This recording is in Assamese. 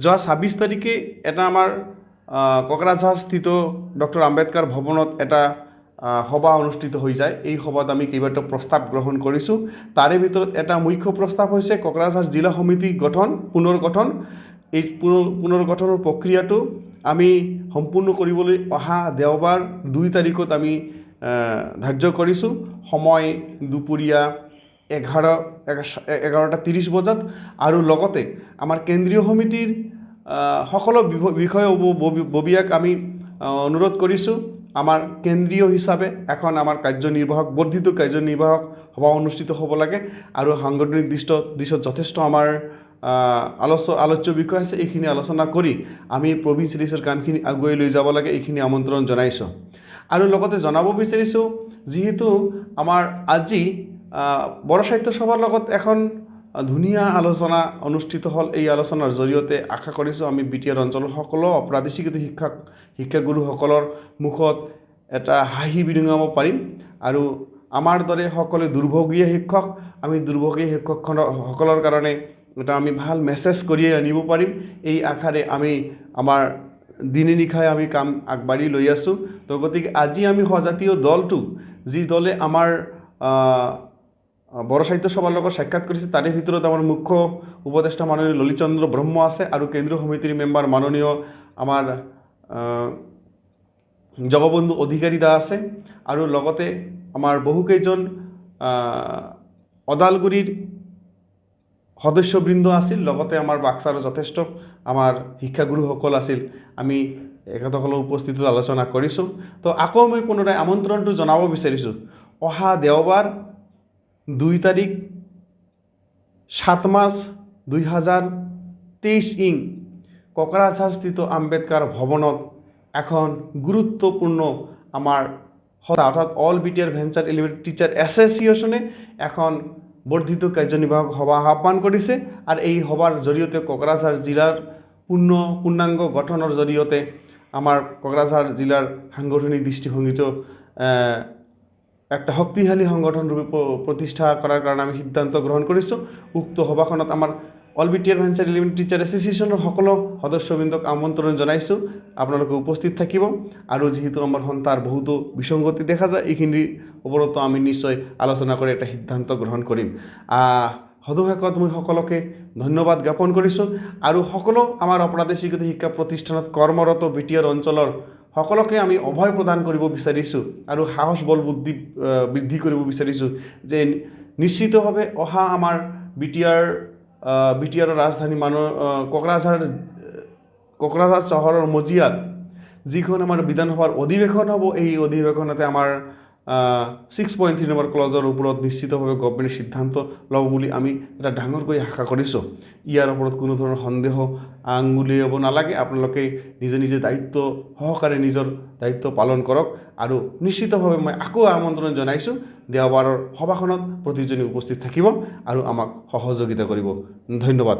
যোৱা ২৬ তাৰিখে এটা আমাৰ কোকৰাঝাৰ স্থিত ডক্টৰ আম্বেদকাৰ ভৱনত এটা সভা অনুষ্ঠিত হৈ যায়। এই সভাত আমি কেইবাটাও প্ৰস্তাৱ গ্ৰহণ কৰিছোঁ। তাৰে ভিতৰত এটা মুখ্য প্ৰস্তাৱ হৈছে কোকৰাঝাৰ জিলা সমিতি পুনৰ্গঠন। এই পুনৰ্গঠনৰ প্ৰক্ৰিয়াটো আমি সম্পূৰ্ণ কৰিবলৈ অহা দেওবাৰ ২ তাৰিখত আমি ধাৰ্য কৰিছোঁ। সময় দুপৰীয়া 11:30 বজাত। আৰু লগতে আমাৰ কেন্দ্ৰীয় সমিতিৰ সকলো বিষয়ববীয়াক আমি অনুৰোধ কৰিছোঁ, আমাৰ কেন্দ্ৰীয় হিচাপে এখন আমাৰ বৰ্ধিত কাৰ্যনিৰ্বাহক সভা অনুষ্ঠিত হ'ব লাগে। আৰু সাংগঠনিক দিশত যথেষ্ট আমাৰ আলোচ্য বিষয় আছে। এইখিনি আলোচনা কৰি আমি প্ৰভিন্স ছিৰিজৰ কামখিনি আগুৱাই লৈ যাব লাগে, এইখিনি আমন্ত্ৰণ জনাইছোঁ। আৰু লগতে জনাব বিচাৰিছোঁ, যিহেতু আমাৰ আজি বড়ো সাহিত্য সভাৰ লগত এখন ধুনীয়া আলোচনা অনুষ্ঠিত হ'ল। এই আলোচনাৰ জৰিয়তে আশা কৰিছোঁ আমি BTR অঞ্চলৰ সকলো অপ্ৰাদেশিক শিক্ষাগুৰুসকলৰ মুখত এটা হাঁহি বিৰিঙাব পাৰিম। আৰু আমাৰ দৰে সকলো দুৰ্ভগীয়া শিক্ষক, আমি দুৰ্ভগীয়া শিক্ষকসকলৰ কাৰণে এটা আমি ভাল মেছেজ কঢ়িয়াই আনিব পাৰিম। এই আশাৰে আমি আমাৰ দিনে নিশাই আমি কাম আগবাঢ়ি লৈ আছোঁ। তো গতিকে আজি আমি সজাতীয় দলটো, যি দলে আমাৰ বড়ো সাহিত্য সভাৰ লগত সাক্ষাৎ কৰিছে, তাৰে ভিতৰত আমাৰ মুখ্য উপদেষ্টা মাননীয় ললিত চন্দ্ৰ ব্ৰহ্ম আছে, আৰু কেন্দ্ৰীয় সমিতিৰ মেম্বাৰ মাননীয় আমাৰ জগবন্ধু অধিকাৰী দা আছে, আৰু লগতে আমাৰ বহুকেইজন ওদালগুৰিৰ সদস্যবৃন্দ আছিল, লগতে আমাৰ বাক্সাৰ যথেষ্ট আমাৰ শিক্ষাগুৰুসকল আছিল। আমি এখেতসকলৰ উপস্থিতিত আলোচনা কৰিছোঁ। তো আকৌ মই পুনৰাই আমন্ত্ৰণটো জনাব বিচাৰিছোঁ, অহা দেওবাৰ ২ তাৰিখ ৭ মাৰ্চ ২০২৩ কোকৰাঝাৰস্থিত আম্বেদকাৰ ভৱনত এখন গুৰুত্বপূৰ্ণ আমাৰ অৰ্থাৎ all BTR venture element teacher এছ'চিয়েশ্যনে এখন বৰ্ধিত কাৰ্যনিৰ্বাহক সভা আহ্বান কৰিছে। আৰু এই সভাৰ জৰিয়তে কোকৰাঝাৰ জিলাৰ পূৰ্ণাংগ গঠনৰ জৰিয়তে আমাৰ কোকৰাঝাৰ জিলাৰ সাংগঠনিক দৃষ্টিভংগীটো একটা শক্তিশালী সংগঠন ৰূপে প্ৰতিষ্ঠা কৰাৰ কাৰণে আমি সিদ্ধান্ত গ্ৰহণ কৰিছোঁ। উক্ত সভাখনত আমাৰ all BTR venture element teacher এছ'চিয়েশ্যনৰ সকলো সদস্যবৃন্দক আমন্ত্ৰণ জনাইছোঁ, আপোনালোকে উপস্থিত থাকিব। আৰু যিহেতু আমাৰ সন্থাৰ বহুতো বিসংগতি দেখা যায়, এইখিনিৰ ওপৰতো আমি নিশ্চয় আলোচনা কৰি এটা সিদ্ধান্ত গ্ৰহণ কৰিম। সদুশেষত মই সকলোকে ধন্যবাদ জ্ঞাপন কৰিছোঁ। আৰু সকলো আমাৰ অপ্ৰাদেশিকতা শিক্ষা প্ৰতিষ্ঠানত কৰ্মৰত BTR অঞ্চলৰ সকলোকে আমি অভয় প্ৰদান কৰিব বিচাৰিছোঁ, আৰু সাহস বল বৃদ্ধি কৰিব বিচাৰিছোঁ যে নিশ্চিতভাৱে অহা আমাৰ BTR ৰাজধানী কোকৰাঝাৰ চহৰৰ মজিয়াত যিখন আমাৰ বিধানসভাৰ অধিৱেশন হ'ব, এই অধিৱেশনতে আমাৰ 6.3 নম্বৰ ক্লজৰ ওপৰত নিশ্চিতভাৱে গভৰ্ণমেণ্টে সিদ্ধান্ত ল'ব বুলি আমি এটা ডাঙৰকৈ আশা কৰিছোঁ। ইয়াৰ ওপৰত কোনো ধৰণৰ সন্দেহ আঙুলিয়াব নালাগে। আপোনালোকে নিজে নিজে দায়িত্ব সহকাৰে নিজৰ দায়িত্ব পালন কৰক। আৰু নিশ্চিতভাৱে মই আকৌ আমন্ত্ৰণ জনাইছোঁ, দেওবাৰৰ সভাখনত প্ৰতিজনে উপস্থিত থাকিব আৰু আমাক সহযোগিতা কৰিব। ধন্যবাদ।